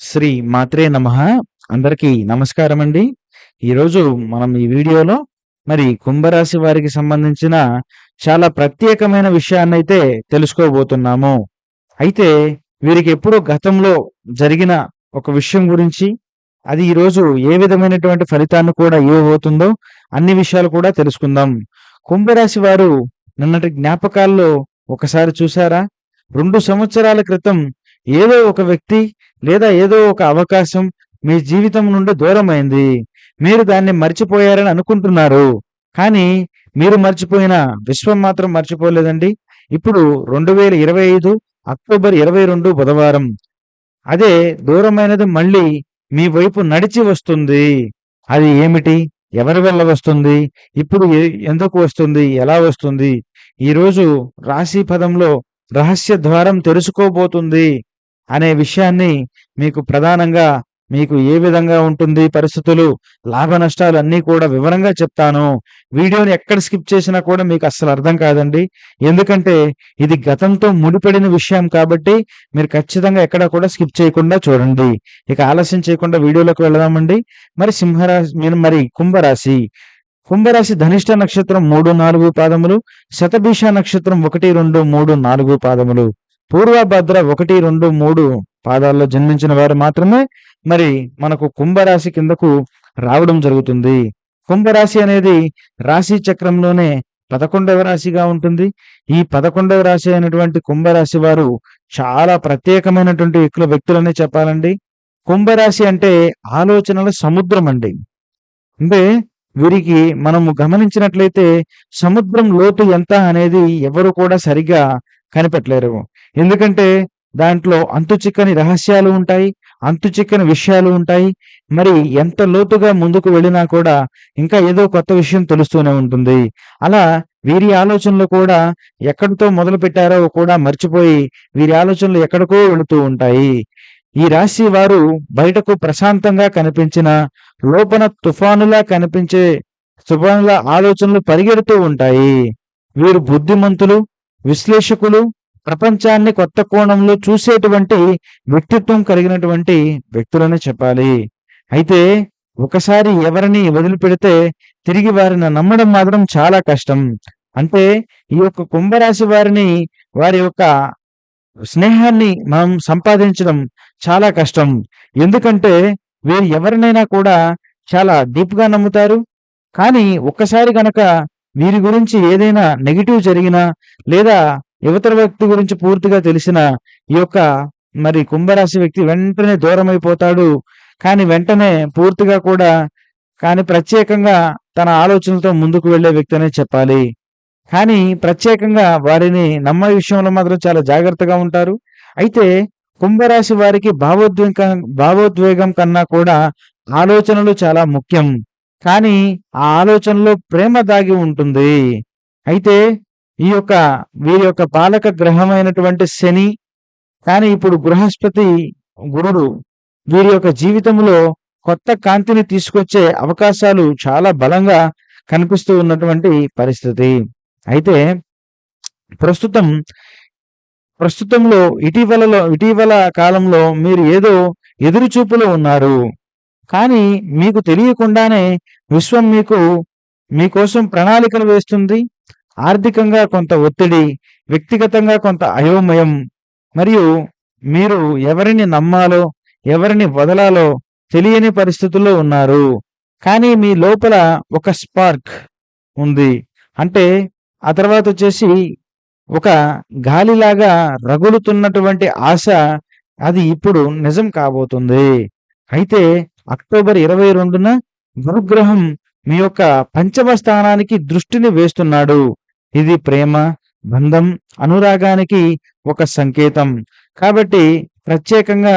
శ్రీ మాత్రే నమః. అందరికీ నమస్కారం అండి. ఈరోజు మనం ఈ వీడియోలో మరి కుంభరాశి వారికి సంబంధించిన చాలా ప్రత్యేకమైన విషయాన్నైతే తెలుసుకోబోతున్నాము. అయితే వీరికి ఎప్పుడో గతంలో జరిగిన ఒక విషయం గురించి, అది ఈరోజు ఏ విధమైనటువంటి ఫలితాన్ని కూడా ఇవ్వబోతుందో అన్ని విషయాలు కూడా తెలుసుకుందాం. కుంభరాశి వారు నిన్నటి జ్ఞాపకాల్లో ఒకసారి చూసారా? 2 సంవత్సరాల క్రితం ఏదో ఒక వ్యక్తి లేదా ఏదో ఒక అవకాశం మీ జీవితం నుండి దూరమైంది. మీరు దాన్ని మర్చిపోయారని అనుకుంటున్నారు. కానీ మీరు మర్చిపోయిన విశ్వం మాత్రం మర్చిపోలేదండి. ఇప్పుడు 2025 అక్టోబర్ 22 బుధవారం. అదే దూరమైనది మళ్ళీ మీ వైపు నడిచి వస్తుంది. అది ఏమిటి? ఎవరి వల్ల వస్తుంది? ఇప్పుడు ఎందుకు వస్తుంది? ఎలా వస్తుంది? ఈరోజు రాశి పదంలో రహస్య ద్వారం తెరుచుకోబోతుంది అనే విషయాన్ని మీకు ప్రధానంగా మీకు ఏ విధంగా ఉంటుంది పరిస్థితులు, లాభ నష్టాలు అన్నీ కూడా వివరంగా చెప్తాను. వీడియోని ఎక్కడ స్కిప్ చేసినా కూడా మీకు అస్సలు అర్థం కాదండి. ఎందుకంటే ఇది గతంతో ముడిపడిన విషయం కాబట్టి మీరు ఖచ్చితంగా ఎక్కడ కూడా స్కిప్ చేయకుండా చూడండి. ఇక ఆలస్యం చేయకుండా వీడియోలోకి వెళదామండి. మరి కుంభరాశి. కుంభరాశి ధనిష్ట నక్షత్రం 3, 4 పాదములు, శతభిష నక్షత్రం 1, 2, 3, 4 పాదములు, పూర్వభద్ర 1, 2, 3 పాదాల్లో జన్మించిన వారు మాత్రమే మరి మనకు కుంభరాశి కిందకు రావడం జరుగుతుంది. కుంభరాశి అనేది రాశి చక్రంలోనే 11వ రాశిగా ఉంటుంది. ఈ 11వ రాశి అయినటువంటి కుంభరాశి వారు చాలా ప్రత్యేకమైనటువంటి వ్యక్తులనే చెప్పాలండి. కుంభరాశి అంటే ఆలోచనల సముద్రం అండి. అంటే వీరికి మనము గమనించినట్లయితే సముద్రం లోతు ఎంత అనేది ఎవరు కూడా సరిగ్గా కనిపెట్టలేరు. ఎందుకంటే దాంట్లో అంతుచిక్కని రహస్యాలు ఉంటాయి, అంతుచిక్కని విషయాలు ఉంటాయి. మరి ఎంత లోతుగా ముందుకు వెళ్ళినా కూడా ఇంకా ఏదో కొత్త విషయం తెలుస్తూనే ఉంటుంది. అలా వీరి ఆలోచనలు కూడా ఎక్కడితో మొదలు పెట్టారో కూడా మర్చిపోయి వీరి ఆలోచనలు ఎక్కడికో వెళుతూ ఉంటాయి. ఈ రాశి వారు బయటకు ప్రశాంతంగా కనిపించిన లోపల తుఫానుల ఆలోచనలు పరిగెడుతూ ఉంటాయి. వీరు బుద్ధిమంతులు, విశ్లేషకులు, ప్రపంచాన్ని కొత్త కోణంలో చూసేటువంటి వ్యక్తిత్వం కలిగినటువంటి వ్యక్తులని చెప్పాలి. అయితే ఒకసారి ఎవరిని వదిలిపెడితే తిరిగి వారిని నమ్మడం మాత్రం చాలా కష్టం. అంటే ఈ యొక్క కుంభరాశి వారి యొక్క స్నేహాన్ని మనం సంపాదించడం చాలా కష్టం. ఎందుకంటే వీరు ఎవరినైనా కూడా చాలా డీప్‌గా నమ్ముతారు. కానీ ఒక్కసారి గనక వీరి గురించి ఏదైనా నెగెటివ్ జరిగినా, లేదా ఇవతల వ్యక్తి గురించి పూర్తిగా తెలిసినా ఈ యొక్క మరి కుంభరాశి వ్యక్తి వెంటనే దూరమైపోతాడు. కానీ వెంటనే పూర్తిగా కూడా ప్రత్యేకంగా తన ఆలోచనలతో ముందుకు వెళ్ళే వ్యక్తి అనే చెప్పాలి. కానీ ప్రత్యేకంగా వారిని నమ్మే విషయంలో మాత్రం చాలా జాగ్రత్తగా ఉంటారు. అయితే కుంభరాశి వారికి భావోద్వేగం కన్నా కూడా ఆలోచనలు చాలా ముఖ్యం. కానీ ఆ ఆలోచనలో ప్రేమ దాగి ఉంటుంది. అయితే వీరి యొక్క పాలక గ్రహమైనటువంటి శని, కానీ ఇప్పుడు బృహస్పతి, గురుడు వీరి యొక్క జీవితంలో కొత్త కాంతిని తీసుకొచ్చే అవకాశాలు చాలా బలంగా కనిపిస్తూ ఉన్నటువంటి పరిస్థితి. అయితే ప్రస్తుతంలో ఇటీవల కాలంలో మీరు ఏదో ఎదురు చూపులో ఉన్నారు. కానీ మీకు తెలియకుండానే విశ్వం మీకోసం ప్రణాళికలు వేస్తుంది. ఆర్థికంగా కొంత ఒత్తిడి, వ్యక్తిగతంగా కొంత అయోమయం, మరియు మీరు ఎవరిని నమ్మాలో, ఎవరిని వదలాలో తెలియని పరిస్థితుల్లో ఉన్నారు. కానీ మీ లోపల ఒక స్పార్క్ ఉంది. అంటే ఆ తర్వాత వచ్చేసి ఒక గాలిలాగా రగులుతున్నటువంటి ఆశ, అది ఇప్పుడు నిజం కాబోతుంది. అయితే అక్టోబర్ 22న గురుగ్రహం మీ యొక్క పంచమ స్థానానికి దృష్టిని వేస్తున్నాడు. ఇది ప్రేమ, బంధం, అనురాగానికి ఒక సంకేతం. కాబట్టి ప్రత్యేకంగా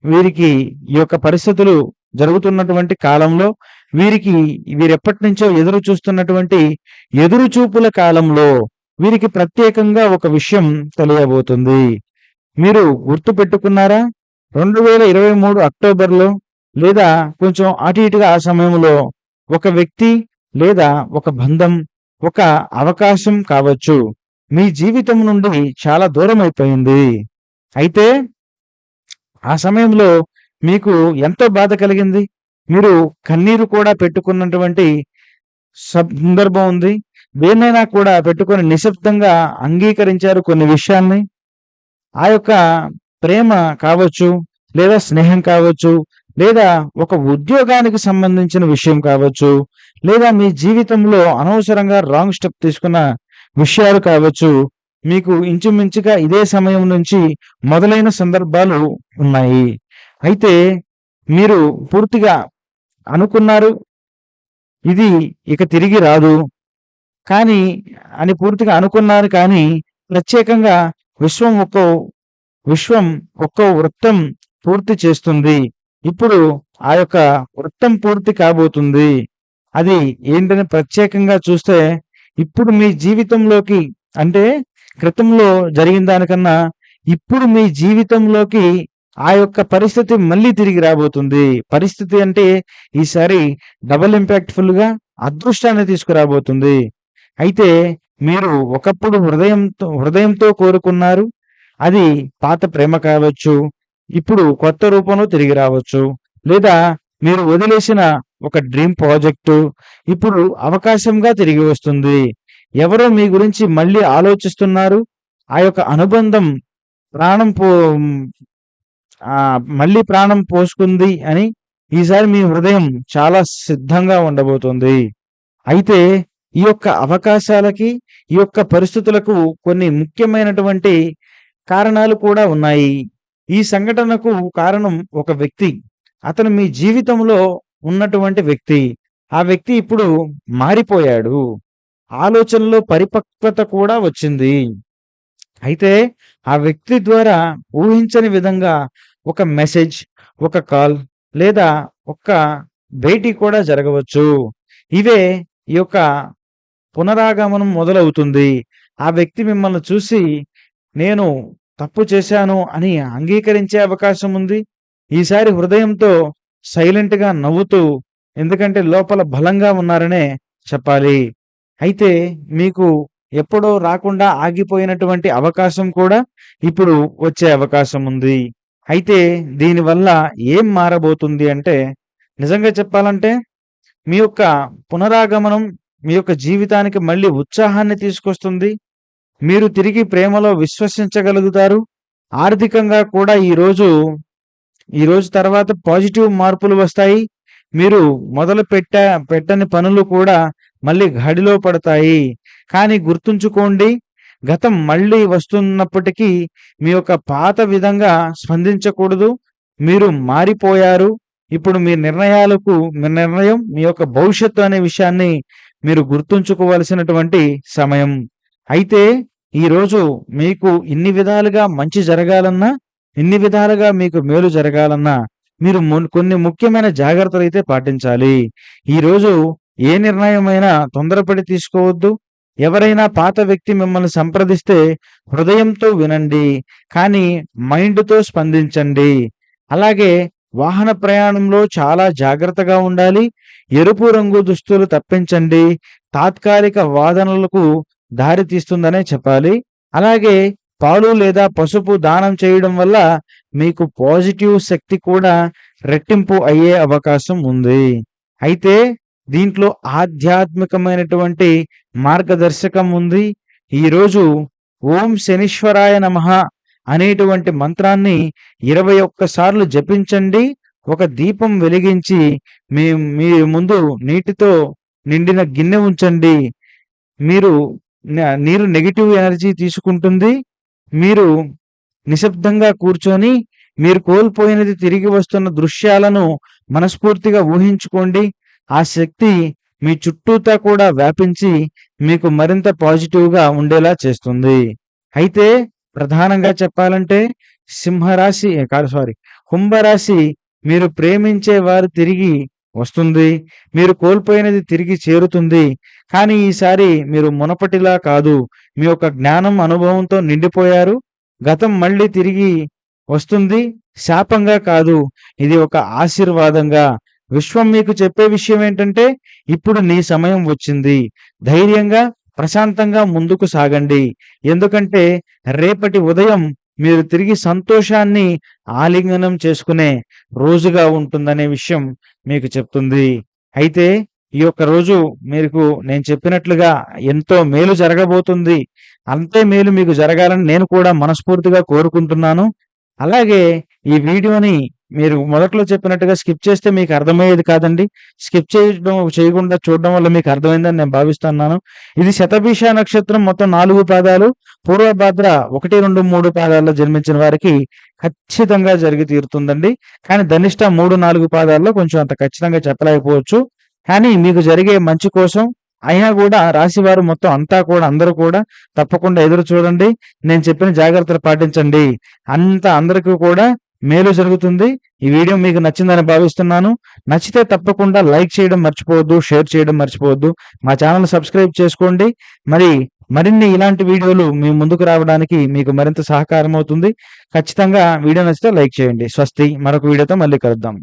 వీరికి ఈ యొక్క పరిస్థితులు జరుగుతున్నటువంటి కాలంలో వీరెప్పటి నుంచో ఎదురు చూస్తున్నటువంటి ఎదురు చూపుల కాలంలో వీరికి ప్రత్యేకంగా ఒక విషయం తెలియబోతుంది. మీరు గుర్తు పెట్టుకున్నారా? 2023 అక్టోబర్లో లేదా కొంచెం అటు ఇటుగా ఆ సమయంలో ఒక వ్యక్తి లేదా ఒక బంధం, ఒక అవకాశం కావచ్చు, మీ జీవితం నుండి చాలా దూరం అయిపోయింది. అయితే ఆ సమయంలో మీకు ఎంతో బాధ కలిగింది. మీరు కన్నీరు కూడా పెట్టుకున్నటువంటి సందర్భం ఉంది. దేన్నైనా కూడా పెట్టుకొని నిశ్శబ్దంగా అంగీకరించారు కొన్ని విషయాల్ని. ఆ యొక్క ప్రేమ కావచ్చు, లేదా స్నేహం కావచ్చు, లేదా ఒక ఉద్యోగానికి సంబంధించిన విషయం కావచ్చు, లేదా మీ జీవితంలో అనవసరంగా రాంగ్ స్టెప్ తీసుకున్న విషయాలు కావచ్చు. మీకు ఇంచుమించుగా ఇదే సమయం నుంచి మొదలైన సందర్భాలు ఉన్నాయి. అయితే మీరు పూర్తిగా అనుకున్నారు, ఇది ఇక తిరిగి రాదు. కానీ అని పూర్తిగా అనుకున్నారు కానీ, ప్రత్యేకంగా విశ్వం ఒక్కో విశ్వం ఒక్కో వృత్తం పూర్తి చేస్తుంది. ఇప్పుడు ఆ యొక్క వృత్తం పూర్తి కాబోతుంది. అది ఏంటని ప్రత్యేకంగా చూస్తే, ఇప్పుడు మీ జీవితంలోకి అంటే క్రితంలో జరిగిన దానికన్నా ఇప్పుడు మీ జీవితంలోకి ఆ యొక్క పరిస్థితి మళ్ళీ తిరిగి రాబోతుంది. పరిస్థితి అంటే ఈసారి డబుల్ ఇంపాక్ట్‌ఫుల్‌గా అదృష్టాన్ని తీసుకురాబోతుంది. అయితే మీరు ఒకప్పుడు హృదయంతో కోరుకున్నారు. అది పాత ప్రేమ కావచ్చు, ఇప్పుడు కొత్త రూపంలో తిరిగి రావచ్చు. లేదా మీరు వదిలేసిన ఒక డ్రీమ్ ప్రాజెక్టు ఇప్పుడు అవకాశంగా తిరిగి వస్తుంది. ఎవరో మీ గురించి మళ్ళీ ఆలోచిస్తున్నారు. ఆ యొక్క అనుబంధం ప్రాణం పో మళ్ళీ ప్రాణం పోసుకుంది అని ఈసారి మీ హృదయం చాలా సిద్ధంగా ఉండబోతుంది. అయితే ఈ యొక్క అవకాశాలకి, ఈ యొక్క పరిస్థితులకు కొన్ని ముఖ్యమైనటువంటి కారణాలు కూడా ఉన్నాయి. ఈ సంఘటనకు కారణం ఒక వ్యక్తి. అతను మీ జీవితంలో ఉన్నటువంటి వ్యక్తి. ఆ వ్యక్తి ఇప్పుడు మారిపోయాడు. ఆలోచనలో పరిపక్వత కూడా వచ్చింది. అయితే ఆ వ్యక్తి ద్వారా ఊహించని విధంగా ఒక మెసేజ్, ఒక కాల్ లేదా ఒక భేటీ కూడా జరగవచ్చు. ఇవే ఈ యొక్క పునరాగమనం మొదలవుతుంది. ఆ వ్యక్తి మిమ్మల్ని చూసి నేను తప్పు చేశాను అని అంగీకరించే అవకాశం ఉంది. ఈసారి హృదయంతో సైలెంట్‌గా నవ్వుతూ, ఎందుకంటే లోపల బలంగా ఉన్నారనే చెప్పాలి. అయితే మీకు ఎప్పుడో రాకుండా ఆగిపోయినటువంటి అవకాశం కూడా ఇప్పుడు వచ్చే అవకాశం ఉంది. అయితే దీనివల్ల ఏం మారబోతుంది అంటే, నిజంగా చెప్పాలంటే మీ యొక్క పునరాగమనం మీ యొక్క జీవితానికి మళ్ళీ ఉత్సాహాన్ని తీసుకొస్తుంది. మీరు తిరిగి ప్రేమలో విశ్వసించగలుగుతారు. ఆర్థికంగా కూడా ఈ రోజు తర్వాత పాజిటివ్ మార్పులు వస్తాయి. మీరు మొదలు పెట్టని పనులు కూడా మళ్ళీ గాడిలో పడతాయి. కానీ గుర్తుంచుకోండి, గతం మళ్ళీ వస్తున్నప్పటికీ మీ యొక్క పాత విధంగా స్పందించకూడదు. మీరు మారిపోయారు. ఇప్పుడు మీ నిర్ణయం మీ యొక్క భవిష్యత్తు అనే విషయాన్ని మీరు గుర్తుంచుకోవాల్సినటువంటి సమయం. అయితే ఈరోజు మీకు ఇన్ని విధాలుగా మంచి జరగాలన్నా, ఇన్ని విధాలుగా మీకు మేలు జరగాలన్నా మీరు కొన్ని ముఖ్యమైన జాగ్రత్తలైతే పాటించాలి. ఈరోజు ఏ నిర్ణయమైనా తొందరపడి తీసుకోవద్దు. ఎవరైనా పాత వ్యక్తి మిమ్మల్ని సంప్రదిస్తే హృదయంతో వినండి, కానీ మైండ్‌తో స్పందించండి. అలాగే వాహన ప్రయాణంలో చాలా జాగ్రత్తగా ఉండాలి. ఎరుపు రంగు దుస్తులు తప్పించండి. తాత్కాలిక వాదనలకు దారి తీస్తుందనే చెప్పాలి. అలాగే పాలు లేదా పసుపు దానం చేయడం వల్ల మీకు పాజిటివ్ శక్తి కూడా రెట్టింపు అయ్యే అవకాశం ఉంది. అయితే దీంట్లో ఆధ్యాత్మికమైనటువంటి మార్గదర్శకం ఉంది. ఈరోజు ఓం శనీశ్వరాయ నమః అనేటువంటి మంత్రాన్ని 21 సార్లు జపించండి. ఒక దీపం వెలిగించి మీ మీ ముందు నీటితో నిండిన గిన్నె ఉంచండి. మీరు నీరు నెగెటివ్ ఎనర్జీ తీసుకుంటుంది. మీరు నిశ్శబ్దంగా కూర్చొని మీరు కోల్పోయినది తిరిగి వస్తున్న దృశ్యాలను మనస్ఫూర్తిగా ఊహించుకోండి. ఆ శక్తి మీ చుట్టూతా కూడా వ్యాపించి మీకు మరింత పాజిటివ్‌గా ఉండేలా చేస్తుంది. అయితే ప్రధానంగా చెప్పాలంటే కుంభరాశి మీరు ప్రేమించే వారు తిరిగి వస్తుంది. మీరు కోల్పోయినది తిరిగి చేరుతుంది. కానీ ఈసారి మీరు మునపటిలా కాదు. మీ యొక్క జ్ఞానం, అనుభవంతో నిండిపోయారు. గతం మళ్ళీ తిరిగి వస్తుంది. శాపంగా కాదు, ఇది ఒక ఆశీర్వాదంగా. విశ్వం మీకు చెప్పే విషయం ఏంటంటే, ఇప్పుడు నీ సమయం వచ్చింది. ధైర్యంగా, ప్రశాంతంగా ముందుకు సాగండి. ఎందుకంటే రేపటి ఉదయం మీరు తిరిగి సంతోషాన్ని ఆలింగనం చేసుకునే రోజుగా ఉంటుందనే విషయం మీకు చెప్తుంది. అయితే ఈ యొక్క రోజు మీకు నేను చెప్పినట్లుగా ఎంతో మేలు జరగబోతుంది. అంతే మేలు మీకు జరగాలని నేను కూడా మనస్ఫూర్తిగా కోరుకుంటున్నాను. అలాగే ఈ వీడియోని మీరు మొదట్లో చెప్పినట్టుగా స్కిప్ చేస్తే మీకు అర్థమయ్యేది కాదండి. స్కిప్ చేయకుండా చూడడం వల్ల మీకు అర్థమైందని నేను భావిస్తున్నాను. ఇది శతభిష నక్షత్రం మొత్తం 4 పాదాలు. పూర్వభాద్ర 1, 2, 3 పాదాల్లో జన్మించిన వారికి ఖచ్చితంగా జరిగి తీరుతుందండి. కానీ ధనిష్ట 3, 4 పాదాల్లో కొంచెం అంత ఖచ్చితంగా చెప్పలేకపోవచ్చు. కానీ మీకు జరిగే మంచి కోసం అయినా కూడా రాశివారు మొత్తం అంతా కూడా అందరూ కూడా తప్పకుండా ఎదురు చూడండి. నేను చెప్పిన జాగ్రత్తలు పాటించండి. అందరికీ కూడా మేలు జరుగుతుంది. ఈ వీడియో మీకు నచ్చిందని భావిస్తున్నాను. నచ్చితే తప్పకుండా లైక్ చేయడం మర్చిపోవద్దు. షేర్ చేయడం మర్చిపోవద్దు. మా ఛానెల్ సబ్స్క్రైబ్ చేసుకోండి. మరిన్ని ఇలాంటి వీడియోలు మీ ముందుకు రావడానికి మీకు మరింత సహకారం అవుతుంది. ఖచ్చితంగా వీడియో నచ్చితే లైక్ చేయండి. స్వస్తి. మరొక వీడియోతో మళ్ళీ కలుద్దాం.